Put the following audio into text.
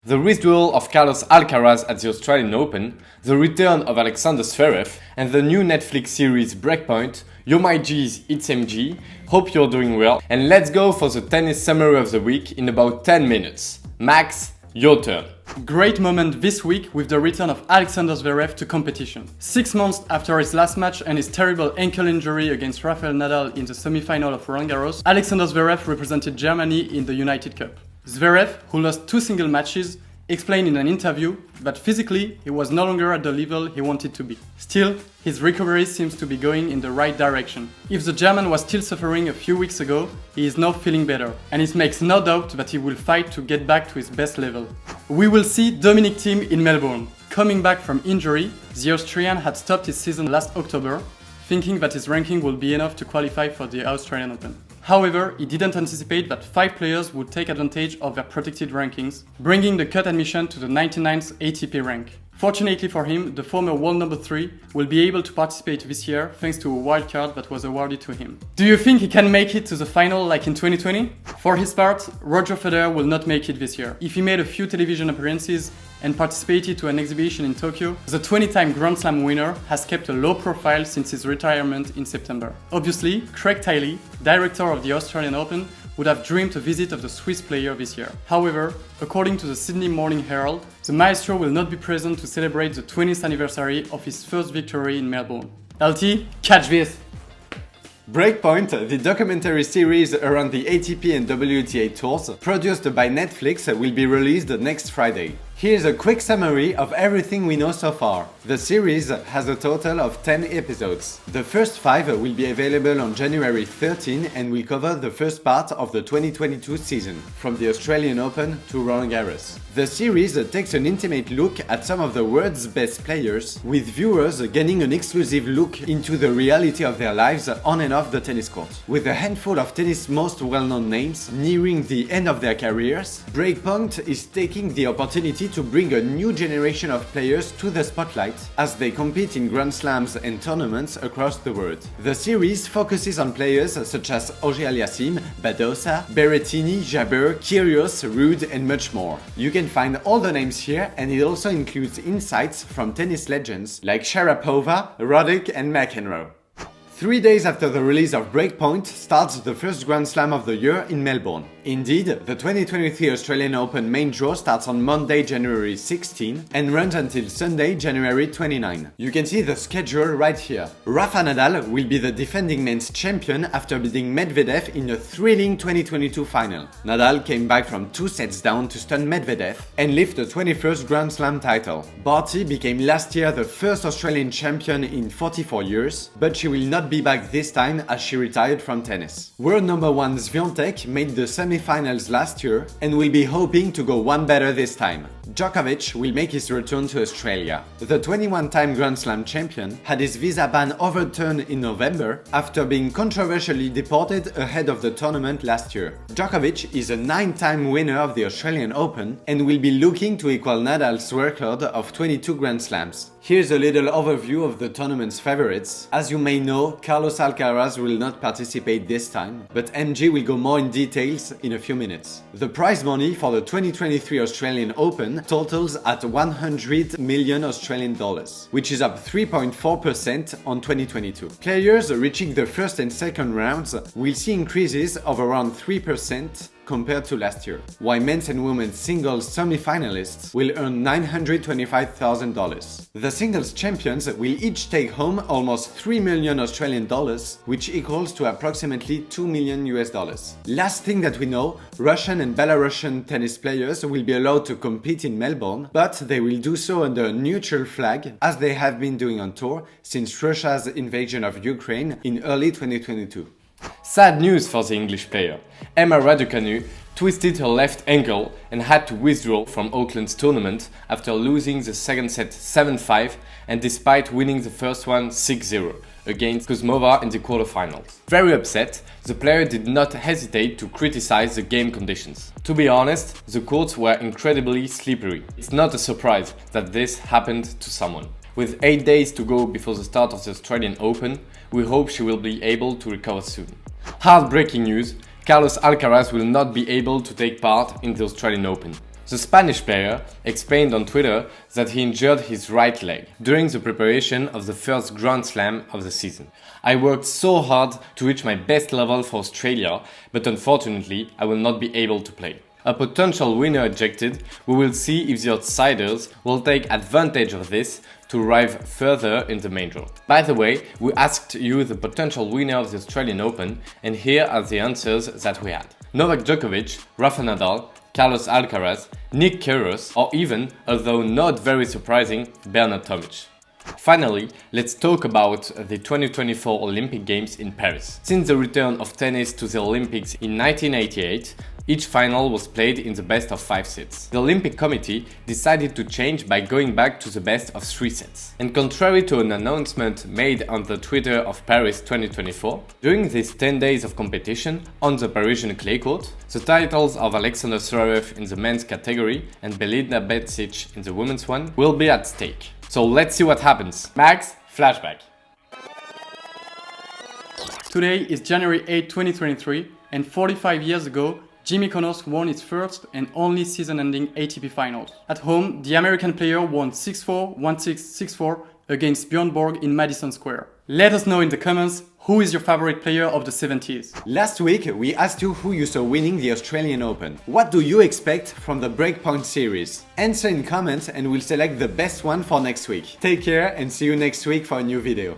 The withdrawal of Carlos Alcaraz at the Australian Open, the return of Alexander Zverev, and the new Netflix series Breakpoint. Yo my G's, it's MG, hope you're doing well, and let's go for the tennis summary of the week in about 10 minutes. Max, your turn. Great moment this week with the return of Alexander Zverev to competition. 6 months after his last match and his terrible ankle injury against Rafael Nadal in the semi-final of Roland Garros, Alexander Zverev represented Germany in the United Cup. Zverev, who lost 2 single matches, explained in an interview that physically he was no longer at the level he wanted to be. Still, his recovery seems to be going in the right direction. If the German was still suffering a few weeks ago, he is now feeling better, and it makes no doubt that he will fight to get back to his best level. We will see Dominic Thiem in Melbourne. Coming back from injury, the Austrian had stopped his season last October, thinking that his ranking would be enough to qualify for the Australian Open. However, he didn't anticipate that 5 players would take advantage of their protected rankings, bringing the cut admission to the 99th ATP rank. Fortunately for him, the former world number 3 will be able to participate this year thanks to a wildcard that was awarded to him. Do you think he can make it to the final like in 2020? For his part, Roger Federer will not make it this year. If he made a few television appearances and participated to an exhibition in Tokyo, the 20-time Grand Slam winner has kept a low profile since his retirement in September. Obviously, Craig Tiley, director of the Australian Open, would have dreamed a visit of the Swiss player this year. However, according to the Sydney Morning Herald, the maestro will not be present to celebrate the 20th anniversary of his first victory in Melbourne. LT, catch this! Breakpoint, the documentary series around the ATP and WTA tours, produced by Netflix, will be released next Friday. Here's a quick summary of everything we know so far. The series has a total of 10 episodes. The first 5 will be available on January 13 and will cover the first part of the 2022 season, from the Australian Open to Roland Garros. The series takes an intimate look at some of the world's best players, with viewers gaining an exclusive look into the reality of their lives on and off the tennis court. With a handful of tennis' most well-known names nearing the end of their careers, Breakpoint is taking the opportunity to bring a new generation of players to the spotlight as they compete in Grand Slams and tournaments across the world. The series focuses on players such as Auger-Aliassime, Badosa, Berrettini, Jabeur, Kyrgios, Ruud and much more. You can find all the names here, and it also includes insights from tennis legends like Sharapova, Roddick and McEnroe. 3 days after the release of Breakpoint starts the first Grand Slam of the year in Melbourne. Indeed, the 2023 Australian Open main draw starts on Monday, January 16 and runs until Sunday, January 29. You can see the schedule right here. Rafa Nadal will be the defending men's champion after beating Medvedev in a thrilling 2022 final. Nadal came back from 2 sets down to stun Medvedev and lift the 21st Grand Slam title. Barty became last year the first Australian champion in 44 years, but she will not be back this time as she retired from tennis. World number 1 Swiatek made the semi-finals last year and will be hoping to go one better this time. Djokovic will make his return to Australia. The 21-time Grand Slam champion had his visa ban overturned in November after being controversially deported ahead of the tournament last year. Djokovic is a 9-time winner of the Australian Open and will be looking to equal Nadal's record of 22 Grand Slams. Here's a little overview of the tournament's favorites. As you may know, Carlos Alcaraz will not participate this time, but MG will go more in details in a few minutes. The prize money for the 2023 Australian Open totals at 100 million Australian dollars, which is up 3.4% on 2022. Players reaching the first and second rounds will see increases of around 3% compared to last year, while men's and women's singles semi-finalists will earn $925,000. The singles champions will each take home almost 3 million Australian dollars, which equals to approximately 2 million US dollars. Last thing that we know, Russian and Belarusian tennis players will be allowed to compete in Melbourne, but they will do so under a neutral flag, as they have been doing on tour since Russia's invasion of Ukraine in early 2022. Sad news for the English player. Emma Raducanu twisted her left ankle and had to withdraw from Auckland's tournament after losing the second set 7-5 and despite winning the first one 6-0 against Kuzmova in the quarterfinals. Very upset, the player did not hesitate to criticize the game conditions. To be honest, the courts were incredibly slippery. It's not a surprise that this happened to someone. With 8 days to go before the start of the Australian Open, we hope she will be able to recover soon. Heartbreaking news, Carlos Alcaraz will not be able to take part in the Australian Open. The Spanish player explained on Twitter that he injured his right leg during the preparation of the first Grand Slam of the season. I worked so hard to reach my best level for Australia, but unfortunately I will not be able to play. A potential winner ejected, we will see if the outsiders will take advantage of this to arrive further in the main draw. By the way, we asked you the potential winner of the Australian Open, and here are the answers that we had. Novak Djokovic, Rafa Nadal, Carlos Alcaraz, Nick Kyrgios, or even, although not very surprising, Bernard Tomic. Finally, let's talk about the 2024 Olympic Games in Paris. Since the return of tennis to the Olympics in 1988, each final was played in the best of 5 sets. The Olympic Committee decided to change by going back to the best of 3 sets. And contrary to an announcement made on the Twitter of Paris 2024, during these 10 days of competition on the Parisian clay court, the titles of Alexander Zverev in the men's category and Belinda Bencic in the women's one will be at stake. So let's see what happens. Max, flashback. Today is January 8, 2023, and 45 years ago, Jimmy Connors won its first and only season-ending ATP finals. At home, the American player won 6-4, 1-6, 6-4 against Björn Borg in Madison Square. Let us know in the comments who is your favorite player of the 70s. Last week, we asked you who you saw winning the Australian Open. What do you expect from the Breakpoint series? Answer in comments and we'll select the best one for next week. Take care and see you next week for a new video.